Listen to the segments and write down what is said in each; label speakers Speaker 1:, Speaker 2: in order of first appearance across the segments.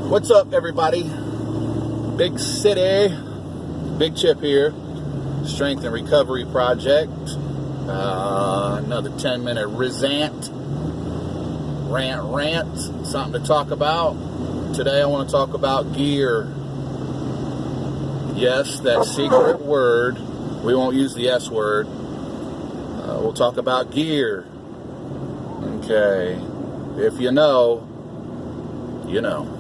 Speaker 1: What's up, everybody? Big City, Big Chip here. Strength and Recovery Project. Another 10-minute rant, something to talk about. Today I want to talk about gear. Yes, that secret word. We won't use the S word. We'll talk about gear. Okay. If you know, you know.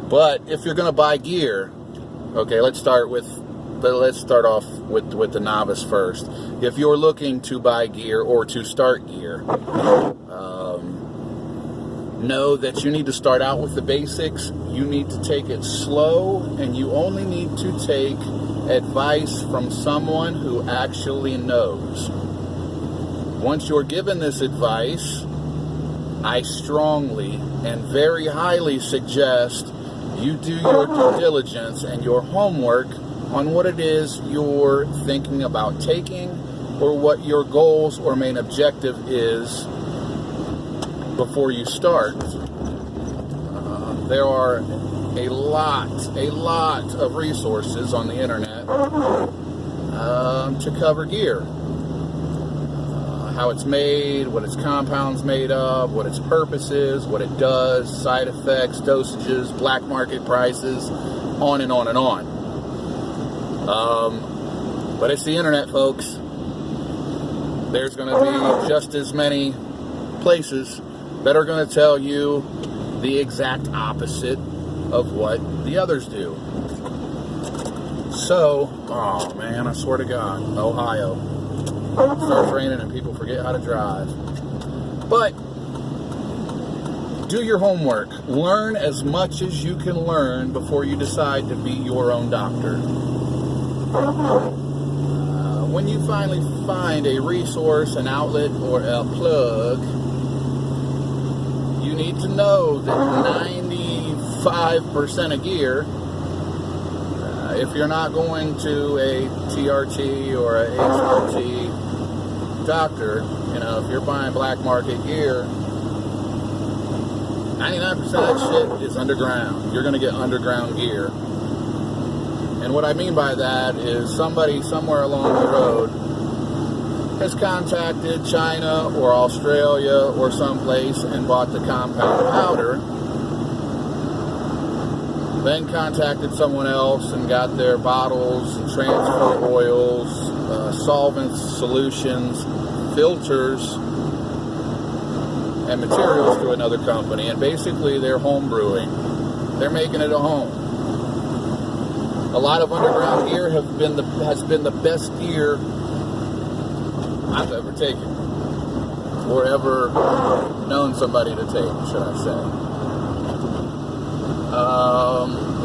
Speaker 1: But if you're going to buy gear, okay, let's start off with the novice first. If you're looking to buy gear or to start gear, know that you need to start out with the basics. You need to take it slow, and you only need to take advice from someone who actually knows. Once you're given this advice, I strongly and very highly suggest you do your due diligence and your homework on what it is you're thinking about taking or what your goals or main objective is before you start. There are a lot of resources on the internet to cover gear. How it's made, what its compounds made of, what its purpose is, what it does, side effects, dosages, black market prices, on and on and on. But it's the internet, folks. There's going to be just as many places that are going to tell you the exact opposite of what the others do. So, oh man, I swear to God, Ohio. It starts raining and people forget how to drive. But do your homework. Learn as much as you can learn before you decide to be your own doctor. When you finally find a resource, an outlet, or a plug, you need to know that 95% of gear, if you're not going to a TRT or a HRT doctor, if you're buying black market gear, 99% of that shit is underground. You're going to get underground gear. And what I mean by that is somebody somewhere along the road has contacted China or Australia or someplace and bought the compound powder, then contacted someone else and got their bottles and transfer oils, solvents, solutions, filters, and materials to another company, and basically they're home brewing. They're making it a home. A lot of underground gear has been the best gear I've ever taken, or ever known somebody to take, should I say.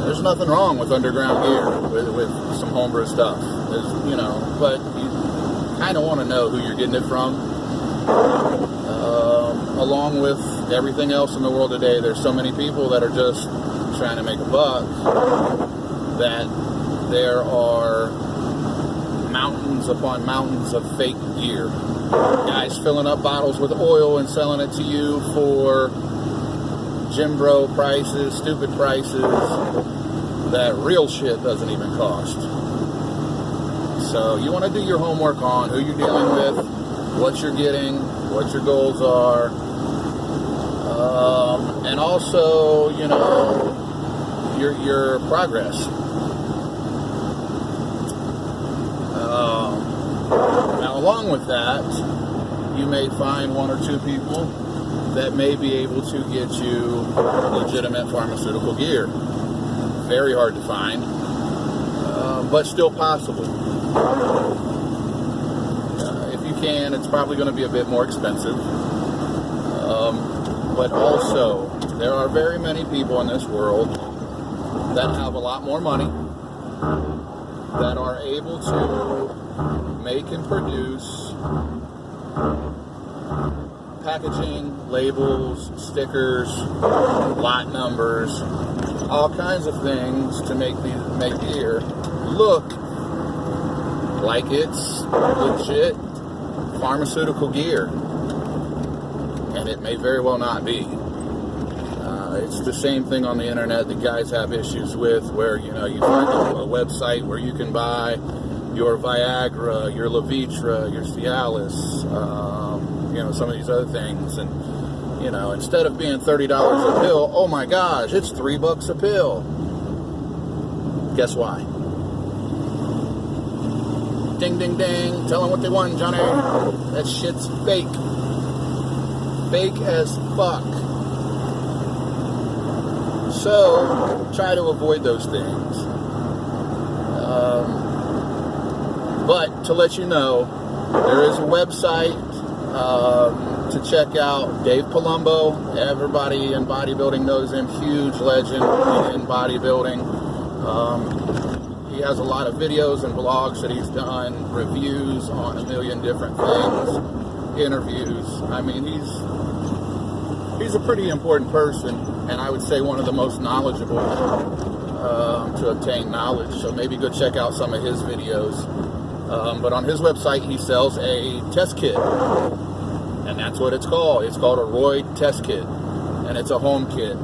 Speaker 1: There's nothing wrong with underground gear, with some homebrew stuff. But you kind of want to know who you're getting it from. Along with everything else in the world today, there's so many people that are just trying to make a buck that there are mountains upon mountains of fake gear. Guys filling up bottles with oil and selling it to you for gym bro prices, stupid prices, that real shit doesn't even cost. So you want to do your homework on who you're dealing with, what you're getting, what your goals are, and also, your progress. Now, along with that, you may find one or two people that may be able to get you legitimate pharmaceutical gear. Very hard to find, but still possible. If you can, it's probably going to be a bit more expensive. But also, there are very many people in this world that have a lot more money, that are able to make and produce packaging, labels, stickers, lot numbers, all kinds of things to make gear look like it's legit pharmaceutical gear. And it may very well not be. It's the same thing on the internet that guys have issues with, where, you find a website where you can buy your Viagra, your Levitra, your Cialis, some of these other things. And, instead of being $30 a pill, oh my gosh, it's $3 a pill. Guess why? Ding, ding, ding. Tell them what they want, Johnny. That shit's fake. Fake as fuck. So, try to avoid those things. But, to let you know, there is a website to check out. Dave Palumbo. Everybody in bodybuilding knows him. Huge legend in bodybuilding. He has a lot of videos and blogs that he's done, reviews on a million different things, interviews. I mean, he's a pretty important person, and I would say one of the most knowledgeable to obtain knowledge. So maybe go check out some of his videos. But on his website, he sells a test kit, and that's what it's called. It's called a Roid test kit, and it's a home kit.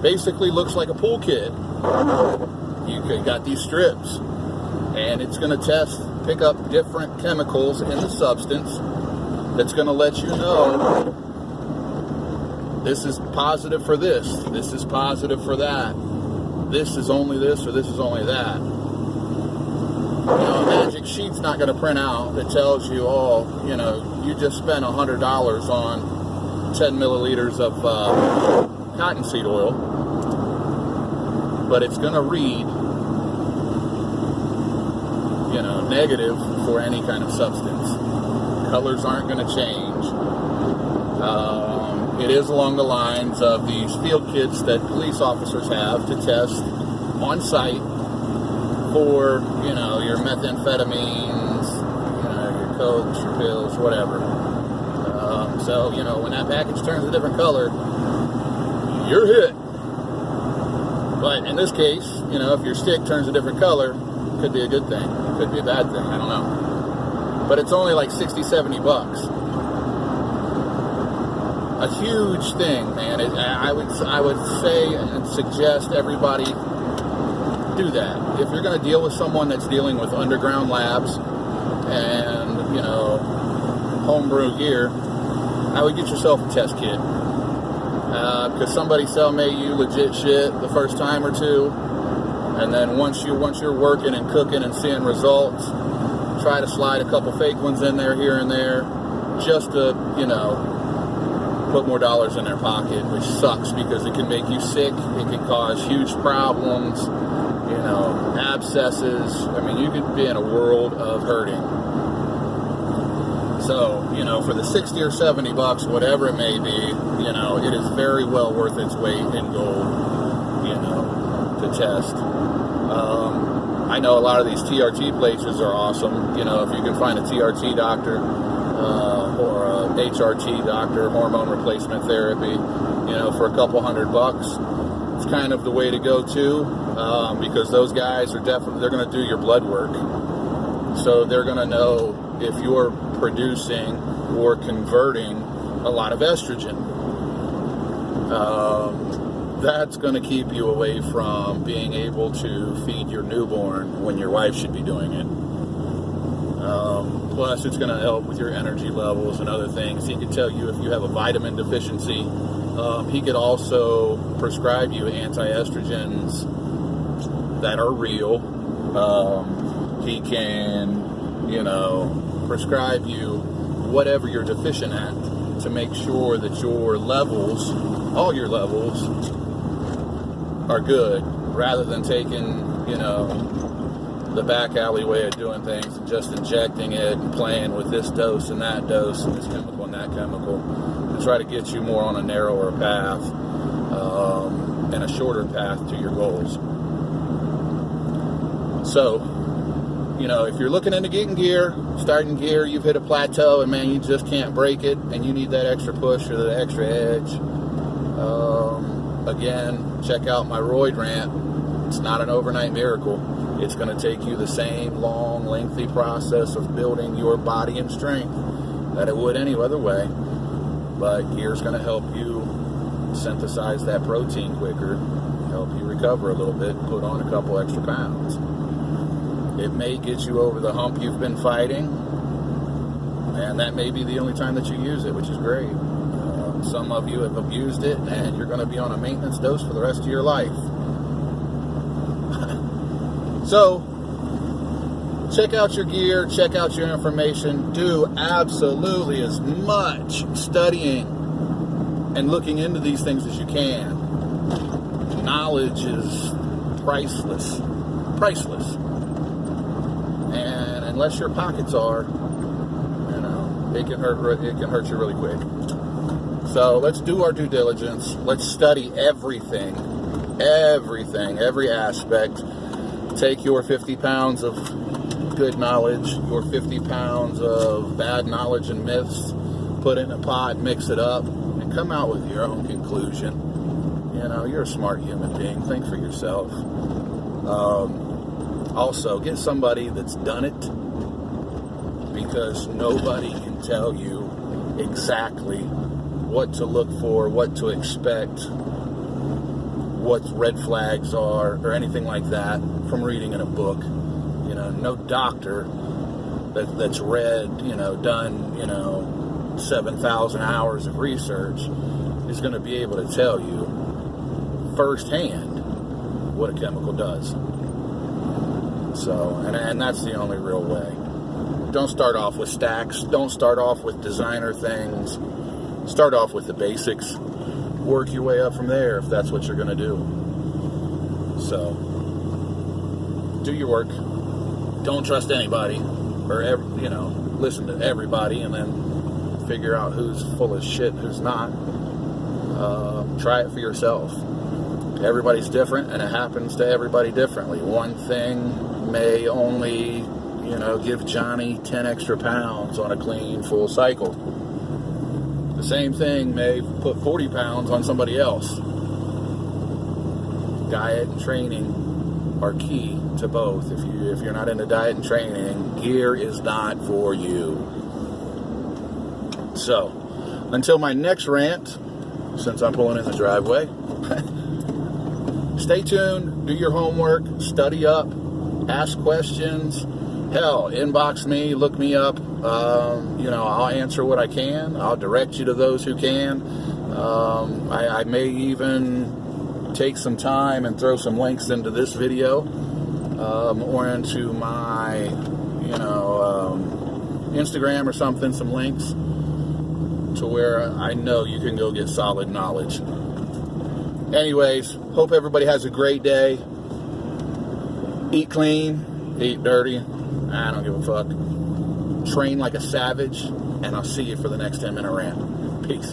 Speaker 1: Basically looks like a pool kit. You got these strips, and it's going to pick up different chemicals in the substance that's going to let you know this is positive for this is positive for that, this is only this or this is only that. A magic sheet's not going to print out that tells you, you just spent $100 on 10 milliliters of cottonseed oil. But it's going to read, negative for any kind of substance. Colors aren't going to change. It is along the lines of these field kits that police officers have to test on site for, your methamphetamines, your cokes, your pills, whatever. So, when that package turns a different color, you're hit. But in this case, if your stick turns a different color, it could be a good thing. It could be a bad thing. I don't know. But it's only like $60, $70. A huge thing, man. I would say and suggest everybody do that. If you're going to deal with someone that's dealing with underground labs and, homebrew gear, I would get yourself a test kit. Because somebody may you legit shit the first time or two, and then once you're working and cooking and seeing results, try to slide a couple fake ones in there here and there, just to put more dollars in their pocket, which sucks because it can make you sick. It can cause huge problems, abscesses. I mean, you could be in a world of hurting. So, for the $60 or $70, whatever it may be, it is very well worth its weight in gold, to test. I know a lot of these TRT places are awesome. If you can find a TRT doctor or a HRT doctor, hormone replacement therapy, for a couple $100, it's kind of the way to go too, because those guys are they're going to do your blood work. So they're going to know if you're producing or converting a lot of estrogen. That's going to keep you away from being able to feed your newborn when your wife should be doing it. Plus, it's going to help with your energy levels and other things. He can tell you if you have a vitamin deficiency. He could also prescribe you anti-estrogens that are real. He can, prescribe you whatever you're deficient at to make sure that your levels, all your levels, are good, rather than taking, the back alley way of doing things and just injecting it and playing with this dose and that dose and this chemical and that chemical to try to get you more on a narrower path and a shorter path to your goals. So, if you're looking into getting gear, starting gear, you've hit a plateau and man, you just can't break it and you need that extra push or the extra edge. Again, check out my Roid rant. It's not an overnight miracle. It's going to take you the same long, lengthy process of building your body and strength that it would any other way. But gear's going to help you synthesize that protein quicker, help you recover a little bit, put on a couple extra pounds. It may get you over the hump you've been fighting, and that may be the only time that you use it, which is great. Some of you have abused it, and you're going to be on a maintenance dose for the rest of your life. So, check out your gear, check out your information, do absolutely as much studying and looking into these things as you can. Knowledge is priceless. Priceless. And unless your pockets are, you know, it can hurt you really quick. So let's do our due diligence. Let's study everything, every aspect. Take your 50 pounds of good knowledge, your 50 pounds of bad knowledge and myths, put it in a pot, mix it up, and come out with your own conclusion. You know, you're a smart human being. Think for yourself. Also, get somebody that's done it, because nobody can tell you exactly what to look for, what to expect, what red flags are, or anything like that from reading in a book. You know, no doctor that's read, you know, done, you know, 7,000 hours of research is going to be able to tell you firsthand what a chemical does. So, and that's the only real way. Don't start off with stacks. Don't start off with designer things. Start off with the basics. Work your way up from there if that's what you're going to do. So, do your work. Don't trust anybody, or you know, listen to everybody and then figure out who's full of shit and who's not. Try it for yourself. Everybody's different, and it happens to everybody differently. One thing may only, you know, give Johnny 10 extra pounds on a clean, full cycle. The same thing may put 40 pounds on somebody else. Diet and training are key to both. If you're not into diet and training, gear is not for you. So, until my next rant, since I'm pulling in the driveway, stay tuned, do your homework, study up, ask questions. Hell, inbox me, look me up. You know, I'll answer what I can. I'll direct you to those who can. I may even take some time and throw some links into this video, or into my, you know, Instagram or something, some links to where I know you can go get solid knowledge. Anyways, hope everybody has a great day. Eat clean, eat dirty. I don't give a fuck. Train like a savage, and I'll see you for the next 10-minute rant. Peace.